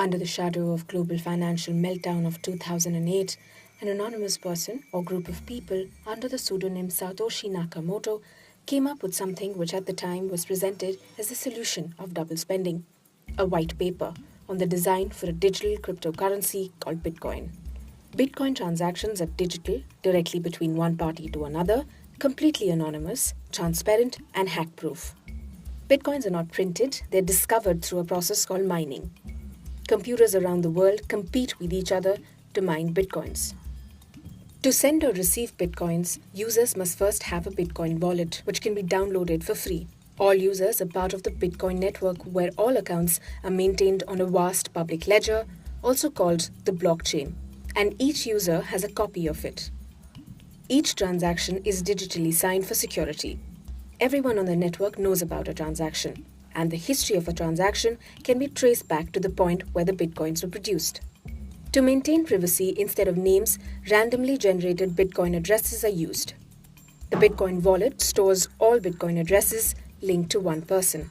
Under the shadow of global financial meltdown of 2008, an anonymous person or group of people under the pseudonym Satoshi Nakamoto came up with something which at the time was presented as the solution of double spending, a white paper on the design for a digital cryptocurrency called Bitcoin. Bitcoin transactions are digital, directly between one party to another, completely anonymous, transparent, and hack-proof. Bitcoins are not printed, they're discovered through a process called mining. Computers around the world compete with each other to mine Bitcoins. To send or receive Bitcoins, users must first have a Bitcoin wallet, which can be downloaded for free. All users are part of the Bitcoin network, where all accounts are maintained on a vast public ledger, also called the blockchain, and each user has a copy of it. Each transaction is digitally signed for security. Everyone on the network knows about a transaction, and the history of a transaction can be traced back to the point where the Bitcoins were produced. To maintain privacy, instead of names, randomly generated Bitcoin addresses are used. The Bitcoin wallet stores all Bitcoin addresses linked to one person.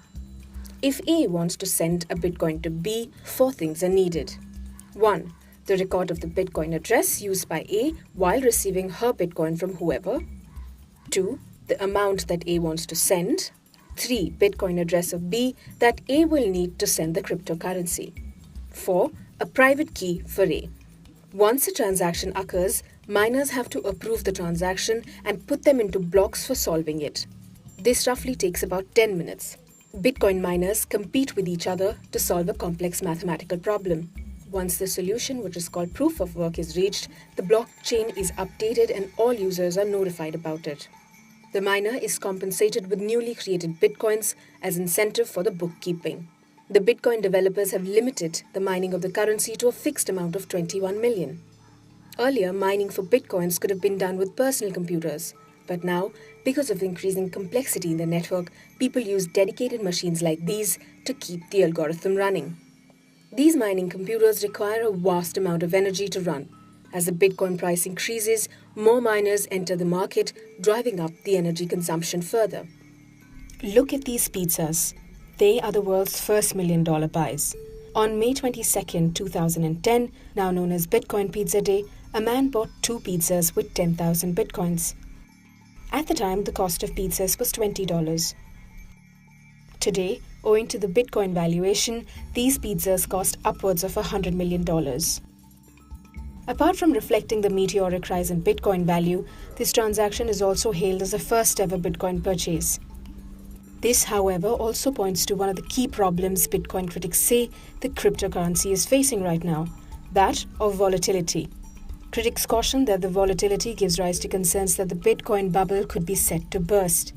If A wants to send a Bitcoin to B, 4 things are needed. 1. The record of the Bitcoin address used by A while receiving her Bitcoin from whoever. 2. The amount that A wants to send. 3. Bitcoin address of B that A will need to send the cryptocurrency. 4. A private key for A. Once a transaction occurs, miners have to approve the transaction and put them into blocks for solving it. This roughly takes about 10 minutes. Bitcoin miners compete with each other to solve a complex mathematical problem. Once the solution, which is called proof of work, is reached, the blockchain is updated and all users are notified about it. The miner is compensated with newly created Bitcoins as incentive for the bookkeeping. The Bitcoin developers have limited the mining of the currency to a fixed amount of 21 million. Earlier, mining for Bitcoins could have been done with personal computers, but now, because of increasing complexity in the network, people use dedicated machines like these to keep the algorithm running. These mining computers require a vast amount of energy to run. As the Bitcoin price increases, more miners enter the market, driving up the energy consumption further. Look at these pizzas. They are the world's first $1 million buys. On May 22, 2010, now known as Bitcoin Pizza Day, a man bought 2 pizzas with 10,000 Bitcoins. At the time, the cost of pizzas was $20. Today, owing to the Bitcoin valuation, these pizzas cost upwards of $100 million. Apart from reflecting the meteoric rise in Bitcoin value, this transaction is also hailed as the first ever Bitcoin purchase. This, however, also points to one of the key problems Bitcoin critics say the cryptocurrency is facing right now, that of volatility. Critics caution that the volatility gives rise to concerns that the Bitcoin bubble could be set to burst.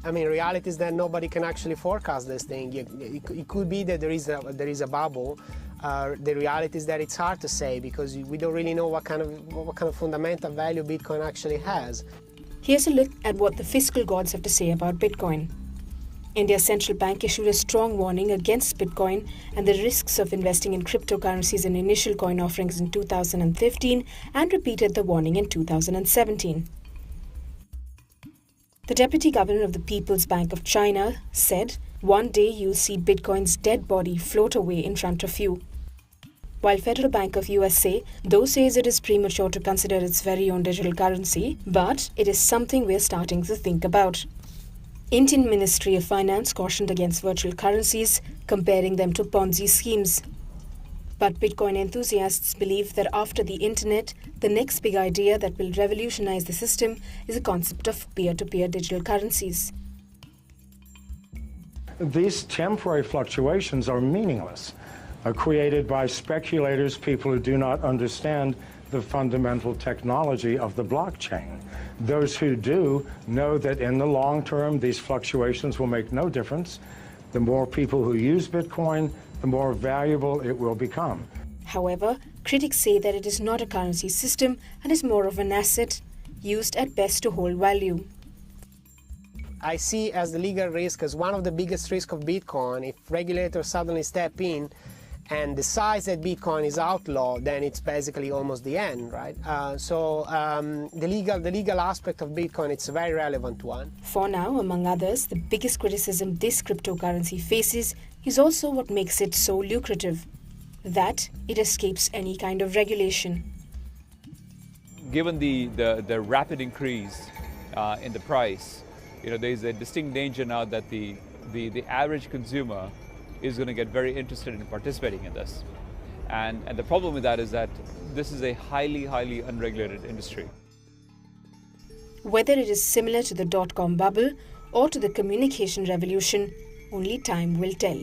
I mean, reality is that nobody can actually forecast this thing. It could be that there is a bubble. The reality is that it's hard to say because we don't really know what kind of fundamental value Bitcoin actually has. Here's a look at what the fiscal gods have to say about Bitcoin. India's central bank issued a strong warning against Bitcoin and the risks of investing in cryptocurrencies in initial coin offerings in 2015 and repeated the warning in 2017. The deputy governor of the People's Bank of China said, "One day you'll see Bitcoin's dead body float away in front of you." While Federal Bank of USA, though, says it is premature to consider its very own digital currency, but it is something we're starting to think about. Indian Ministry of Finance cautioned against virtual currencies, comparing them to Ponzi schemes. But Bitcoin enthusiasts believe that after the internet, the next big idea that will revolutionize the system is the concept of peer-to-peer digital currencies. These temporary fluctuations are meaningless, created by speculators, people who do not understand the fundamental technology of the blockchain. Those who do know that in the long term, these fluctuations will make no difference. The more people who use Bitcoin, the more valuable it will become. However, critics say that it is not a currency system and is more of an asset, used at best to hold value. I see as the legal risk as one of the biggest risks of Bitcoin. If regulators suddenly step in and decides that Bitcoin is outlawed, then it's basically almost the end, right? The legal aspect of Bitcoin, it's a very relevant one. For now, among others, the biggest criticism this cryptocurrency faces is also what makes it so lucrative, that it escapes any kind of regulation. Given the rapid increase in the price, there's a distinct danger now that the average consumer is going to get very interested in participating in this. And the problem with that is that this is a highly, highly unregulated industry. Whether it is similar to the dot-com bubble or to the communication revolution, only time will tell.